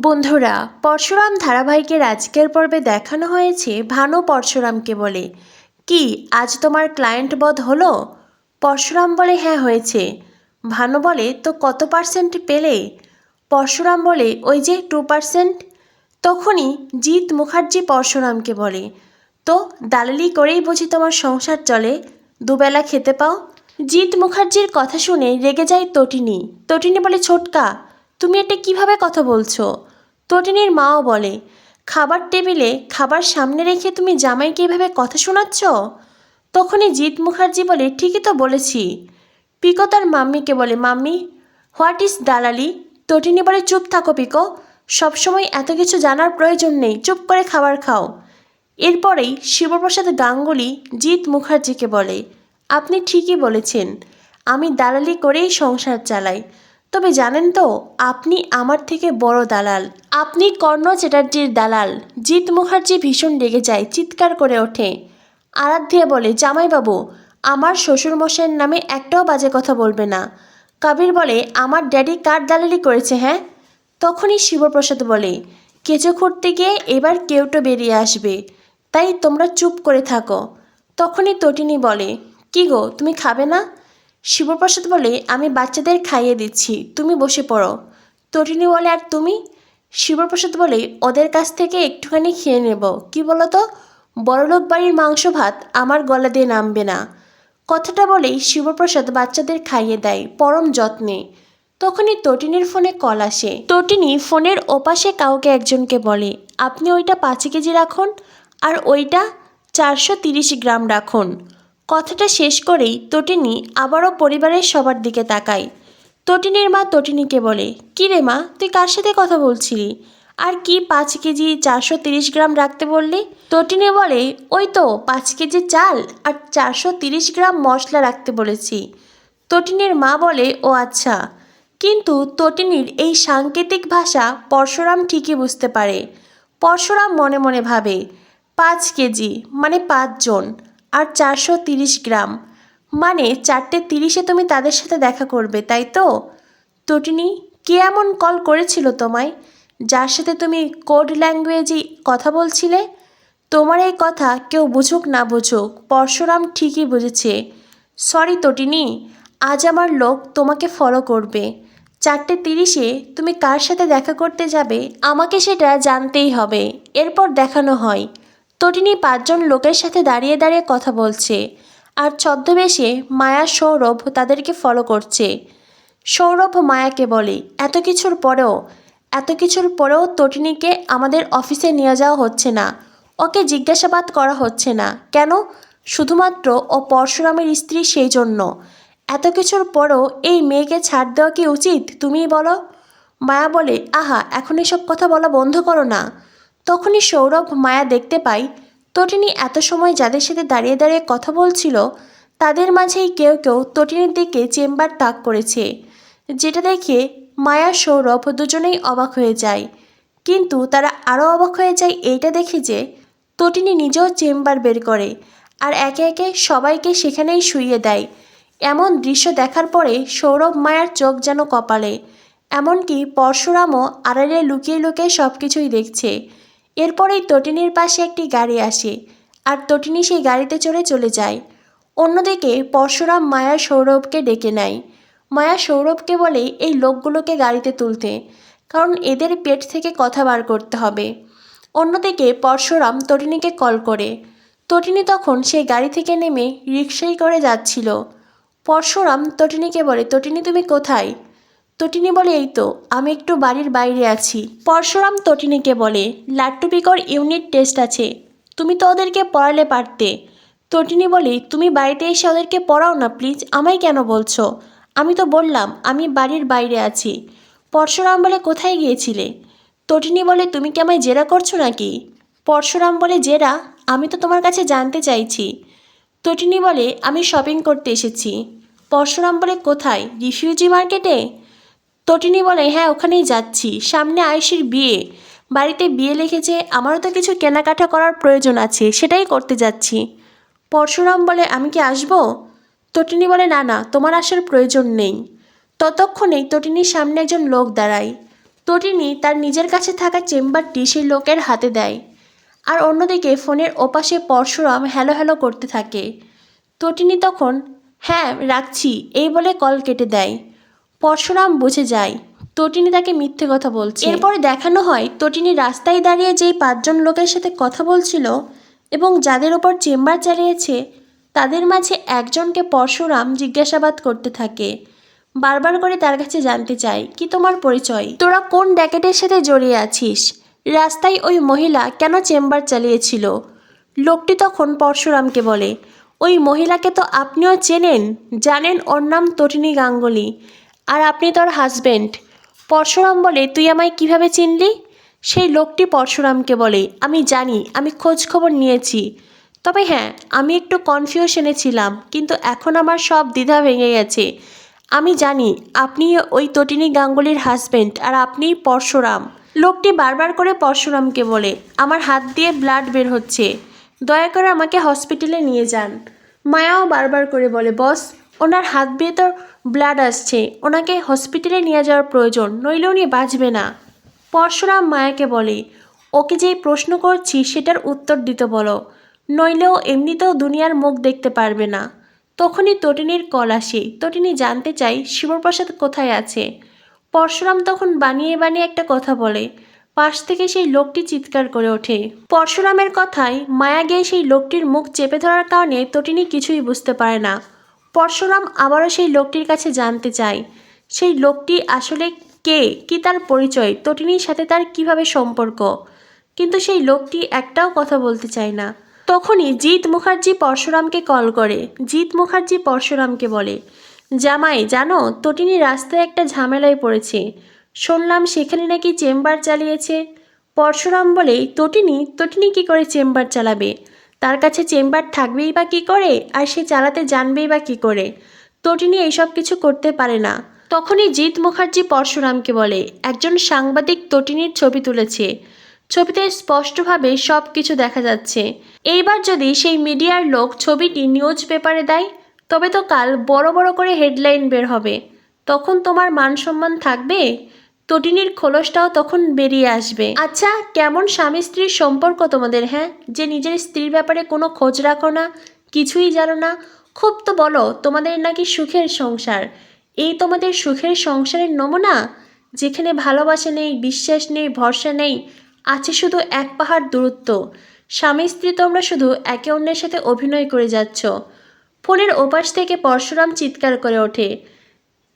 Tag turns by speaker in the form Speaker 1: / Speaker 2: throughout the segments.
Speaker 1: বন্ধুরা, পরশুরাম ধারাবাহিকের আজকের পর্বে দেখানো হয়েছে ভানু পরশুরামকে বলে, কি আজ তোমার ক্লায়েন্ট বধ হলো? পরশুরাম বলে, হ্যাঁ হয়েছে। ভানু বলে, তো কত পার্সেন্ট পেলে? পরশুরাম বলে, ওই যে 2%। তখনই জিৎ মুখার্জি পরশুরামকে বলে, তো দালালি করেই বুঝি তোমার সংসার চলে, দুবেলা খেতে পাও? জিৎ মুখার্জির কথা শুনে রেগে যায় তটিনী। তটিনী বলে, ছোটকা তুমি এটা কিভাবে কথা বলছো? তটিনীর মাও বলে, খাবার টেবিলে খাবার সামনে রেখে তুমি জামাইকে এভাবে কথা শোনাচ্ছ? তখনই জিৎ মুখার্জি বলে, ঠিকই তো বলেছি। পিকো তার মাম্মিকে বলে, মাম্মি হোয়াট ইজ দালালি? তটিনী বলে, চুপ থাকো পিকো, সবসময় এত কিছু জানার প্রয়োজন নেই, চুপ করে খাবার খাও। এরপরেই শিবপ্রসাদ গাঙ্গুলি জিৎ মুখার্জিকে বলে, আপনি ঠিকই বলেছেন, আমি দালালি করেই সংসার চালাই। তবে জানেন তো, আপনি আমার থেকে বড় দালাল, আপনি কর্ণ চ্যাটার্জির দালাল। জিৎ মুখার্জি ভীষণ রেগে যায়, চিৎকার করে ওঠে। আরাধ্যা বলে, জামাইবাবু আমার শ্বশুরমশাইয়ের নামে একটাও বাজে কথা বলবে না। কবির বলে, আমার ড্যাডি কার দালালি করেছে হ্যাঁ? তখনই শিবপ্রসাদ বলে, কেঁচো খুঁড়তে গিয়ে এবার কেউটো বেরিয়ে আসবে, তাই তোমরা চুপ করে থাকো। তখনই তটিনী বলে, কি গো তুমি খাবে না? শিবপ্রসাদ বলে, আমি বাচ্চাদের খাইয়ে দিচ্ছি, তুমি বসে পড়ো। তটিনী বলে, আর তুমি? শিবপ্রসাদ বলে, ওদের কাছ থেকে একটুখানি খেয়ে নেব, কি বলো তো? বড়লোক বাড়ির মাংস ভাত আমার গলা দিয়ে নামবে না। কথাটা বলেই শিবপ্রসাদ বাচ্চাদের খাইয়ে দেয় পরম যত্নে। তখনই তটিনীর ফোনে কল আসে। তটিনী ফোনের ওপাশে কাউকে একজনকে বলে, আপনি ওইটা 5 কেজি রাখুন, আর ওইটা 430 গ্রাম রাখুন। কথাটা শেষ করেই তটিনী আবারও পরিবারের সবার দিকে তাকায়। তটিনীর মা তটিনীকে বলে, কী রে মা, তুই কার সাথে কথা বলছিলি? আর কি 5 কেজি 430 গ্রাম রাখতে বললি? তটিনী বলে, ওই তো 5 কেজি চাল আর 430 গ্রাম মশলা রাখতে বলেছি। তটিনীর মা বলে, ও আচ্ছা। কিন্তু তটিনীর এই সাংকেতিক ভাষা পরশুরাম ঠিকই বুঝতে পারে। পরশুরাম মনে মনে ভাবে, 5 কেজি মানে 5 জন, আর 430 গ্রাম মানে 4:30 তুমি তাদের সাথে দেখা করবে, তাই তো? তটিনী, কে এমন কল করেছিল তোমায়, যার সাথে তুমি কোড ল্যাঙ্গুয়েজে কথা বলছিলে? তোমার এই কথা কেউ বুঝুক না বুঝুক, পরশুরাম ঠিকই বুঝেছে। সরি তটিনী, আজ আমার লোক তোমাকে ফলো করবে। 4:30 তুমি কার সাথে দেখা করতে যাবে আমাকে সেটা জানতেই হবে। এরপর দেখানো হয় তটিনী 5 জন লোকের সাথে দাঁড়িয়ে দাঁড়িয়ে কথা বলছে, আর ছদ্মবেশে মায়া সৌরভ তাদেরকে ফলো করছে। সৌরভ মায়াকে বলে, এত কিছুর পরেও তটিনীকে আমাদের অফিসে নিয়ে যাওয়া হচ্ছে না, ওকে জিজ্ঞাসাবাদ করা হচ্ছে না কেন? শুধুমাত্র ও পরশুরামের স্ত্রী, সেই জন্য। এত কিছুর পরেও এই মেয়েকে ছাড় দেওয়া কি উচিত, তুমিই বলো? মায়া বলে, আহা, এখন এসব কথা বলা বন্ধ করো না। তখনই সৌরভ মায়া দেখতে পায় তটিনী এত সময় যাদের সাথে দাঁড়িয়ে দাঁড়িয়ে কথা বলছিল, তাদের মাঝেই কেউ কেউ তটিনীর দিকে চেম্বার তাক করেছে, যেটা দেখে মায়া সৌরভ দুজনেই অবাক হয়ে যায়। কিন্তু তারা আরও অবাক হয়ে যায় এইটা দেখে যে তটিনী নিজেও চেম্বার বের করে আর একে একে সবাইকে সেখানেই শুইয়ে দেয়। এমন দৃশ্য দেখার পরে সৌরভ মায়ার চোখ যেন কপালে। এমনকি পরশুরামও আড়ালে লুকিয়ে লুকিয়ে সব কিছুই দেখছে। এরপরেই তটিনীর পাশে একটি গাড়ি আসে, আর তটিনী সেই গাড়িতে চলে যায়। অন্যদিকে পরশুরাম মায়া সৌরভকে ডেকে নেয়। মায়া সৌরভকে বলে এই লোকগুলোকে গাড়িতে তুলতে, কারণ এদের পেট থেকে কথা বার করতে হবে। অন্যদিকে পরশুরাম তটিনীকে কল করে। তটিনী তখন সেই গাড়ি থেকে নেমে রিকশায় করে যাচ্ছিল। পরশুরাম তটিনীকে বলে, তটিনী তুমি কোথায়? তটিনী বলে, এই তো আমি একটু বাড়ির বাইরে আছি। পরশুরাম তটিনীকে বলে, লাট্টু পিকর ইউনিট টেস্ট আছে, তুমি তো ওদেরকে পড়ালে পারতে। তটিনী বলে, তুমি বাড়িতে এসে ওদেরকে পড়াও না প্লিজ, আমায় কেন বলছো? আমি তো বললাম আমি বাড়ির বাইরে আছি। পরশুরাম বলে, কোথায় গিয়েছিলে? তটিনী বলে, তুমি কি আমায় জেরা করছো নাকি? পরশুরাম বলে, জেরা? আমি তো তোমার কাছে জানতে চাইছি। তটিনী বলে, আমি শপিং করতে এসেছি। পরশুরাম বলে, কোথায়, রিফিউজি মার্কেটে? তটিনী বলে, হ্যাঁ ওখানেই যাচ্ছি, সামনে আয়ুষীর বিয়ে, বাড়িতে বিয়ে লিখেছে, আমারও তো কিছু কেনাকাটা করার প্রয়োজন আছে, সেটাই করতে যাচ্ছি। পরশুরাম বলে, আমি কি আসবো? তটিনী বলে, না না, তোমার আসার প্রয়োজন নেই। ততক্ষণেই তটিনীর সামনে একজন লোক দাঁড়ায়। তটিনী তার নিজের কাছে থাকা চেম্বারটি সেই লোকের হাতে দেয়। আর অন্যদিকে ফোনের ওপাশে পরশুরাম হ্যালো হ্যালো করতে থাকে। তটিনী তখন হ্যাঁ রাখছি এই বলে কল কেটে দেয়। পরশুরাম বুঝে যায় তটিনী তাকে মিথ্যে কথা বলছে। এরপরে দেখানো হয় তটিনী রাস্তায় দাঁড়িয়ে যেই 5 জন লোকের সাথে কথা বলছিল এবং যাদের ওপর চেম্বার চালিয়েছে তাদের মাঝে একজনকে পরশুরাম জিজ্ঞাসাবাদ করতে থাকে। বারবার করে তার কাছে জানতে চায় কি তোমার পরিচয়, তোরা কোন ড্যাকেটের সাথে জড়িয়ে আছিস, রাস্তায় ওই মহিলা কেন চেম্বার চালিয়েছিল। লোকটি তখন পরশুরামকে বলে ওই মহিলাকে তো আপনিও চেনেন, জানেন ওর নাম তটিনী গাঙ্গুলি আর আপনি তোর হাজবেন্ড। পরশুরাম বলে তুই আমায় কিভাবে চিনলি। সেই লোকটি পরশুরামকে বলে আমি জানি, আমি খোঁজ খবর নিয়েছি, তবে হ্যাঁ আমি একটু কনফিউশনে ছিলাম, কিন্তু এখন আমার সব দ্বিধা ভেঙে গেছে। আমি জানি আপনি ওই তটিনী গাঙ্গুলির হাজবেন্ড আর আপনিই পরশুরাম। লোকটি বারবার করে পরশুরামকে বলে আমার হাত দিয়ে ব্লাড বের হচ্ছে, দয়া করে আমাকে হসপিটালে নিয়ে যান। মায়াও বারবার করে বলে বস ওনার হাত দিয়ে তো ব্লাড আসছে, ওনাকে হসপিটালে নিয়ে যাওয়ার প্রয়োজন, নইলে উনি বাঁচবে না। পরশুরাম মায়াকে বলে ওকে যেই প্রশ্ন করছি সেটার উত্তর দিতে বলো, নইলেও এমনিতেও দুনিয়ার মুখ দেখতে পারবে না। তখনই তটিনীর কল আসে। তটিনী জানতে চায় শিবপ্রসাদ কোথায় আছে। পরশুরাম তখন বানিয়ে বানিয়ে একটা কথা বলে। পাশ থেকে সেই লোকটি চিৎকার করে ওঠে। পরশুরামের কথায় মায়া গিয়ে সেই লোকটির মুখ চেপে ধরার কারণে তটিনী কিছুই বুঝতে পারে না। পরশুরাম আবারও সেই লোকটির কাছে জানতে চায় সেই লোকটি আসলে কে, কি তার পরিচয়, তটিনীর সাথে তার কিভাবে সম্পর্ক, কিন্তু সেই লোকটি একটাও কথা বলতে চায় না। তখনই জিৎ মুখার্জি পরশুরামকে কল করে। জিৎ মুখার্জি পরশুরামকে বলে জামাই জানো তটিনী রাস্তায় একটা ঝামেলায় পড়েছে, শুনলাম সেখানে নাকি চেম্বার চালিয়েছে। পরশুরাম বলে তটিনী তটিনী কী করে চেম্বার চালাবে, তার কাছে চেম্বার থাকবেই বা কী করে, আর সে চালাতে জানবেই বা কী করে, তটিনী এইসব কিছু করতে পারে না। তখনই জিৎ মুখার্জি পরশুরামকে বলে একজন সাংবাদিক তটিনীর ছবি তুলেছে, ছবিতে স্পষ্টভাবে সব কিছু দেখা যাচ্ছে। এইবার যদি সেই মিডিয়ার লোক ছবিটি নিউজ পেপারে দেয় তবে তো কাল বড় বড় করে হেডলাইন বের হবে, তখন তোমার মান সম্মান থাকবে, তটিনীর খোলসটাও তখন বেরিয়ে আসবে। আচ্ছা কেমন স্বামী স্ত্রীর সম্পর্ক তোমাদের, হ্যাঁ, যে নিজের স্ত্রীর ব্যাপারে কোনো খোঁজ রাখো না, কিছুই জানো না। খুব তো বলো তোমাদের নাকি সুখের সংসার, এই তোমাদের সুখের সংসারের নমুনা, যেখানে ভালোবাসা নেই, বিশ্বাস নেই, ভরসা নেই, আছে শুধু এক পাহাড় দূরত্ব। স্বামী স্ত্রী তোমরা শুধু একে অন্যের সাথে অভিনয় করে যাচ্ছ। ফোনের ওপাশ থেকে পরশুরাম চিৎকার করে ওঠে।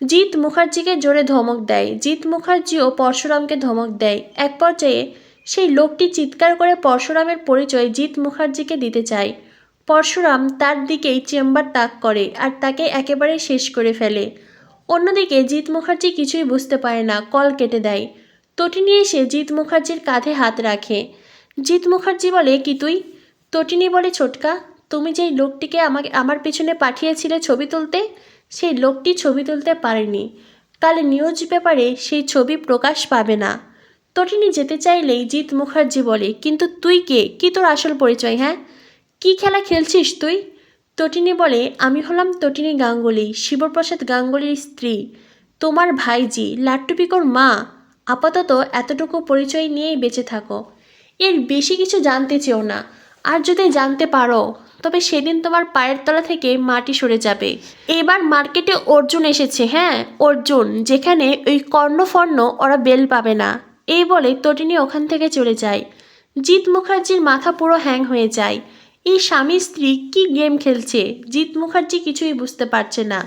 Speaker 1: জিৎ মুখার্জিকে জোরে ধমক দেয়। জিৎ মুখার্জিও পরশুরামকে ধমক দেয়। এক পর্যায়ে সেই লোকটি চিৎকার করে পরশুরামের পরিচয় জিৎ মুখার্জিকে দিতে চায়। পরশুরাম তার দিকেই চেম্বার তাক করে আর তাকে একেবারে শেষ করে ফেলে। অন্যদিকে জিৎ মুখার্জি কিছুই বুঝতে পারে না, কল কেটে দেয়। তটিনী এসে জিৎ মুখার্জির কাঁধে হাত রাখে। জিৎ মুখার্জি বলে কি তুই? তটিনী বলে ছোটকা তুমি যেই লোকটিকে আমার পেছনে পাঠিয়েছিলে ছবি তুলতে, সেই লোকটি ছবি তুলতে পারেনি, কাল নিউজ পেপারে সেই ছবি প্রকাশ পাবে না। তটিনী যেতে চাইলেই জিৎ মুখার্জি বলে কিন্তু তুই কে, কি তোর আসল পরিচয়, হ্যাঁ, কি খেলা খেলছিস তুই? তটিনী বলে আমি হলাম তটিনী গাঙ্গুলি, শিবপ্রসাদ গাঙ্গুলির স্ত্রী, তোমার ভাইজি লাট্টু পিকোর মা। আপাতত এতটুকু পরিচয় নিয়েই বেঁচে থাকো, এর বেশি কিছু জানতে চেও না, আর যদি জানতে পারো তবে সেদিন তোমার পায়ের তলা থেকে মাটি সরে যাবে। এবার মার্কেটে অর্জুন এসেছে, হ্যাঁ অর্জুন, যেখানে ওই কর্ণফর্ণ ওরা বেল পাবে না। এই বলে তটিনী ওখান থেকে চলে যায়। জিৎ মুখার্জির মাথা পুরো হ্যাং হয়ে যায়। এই স্বামী স্ত্রী কি গেম খেলছে, জিৎ মুখার্জি কিছুই বুঝতে পারছে না।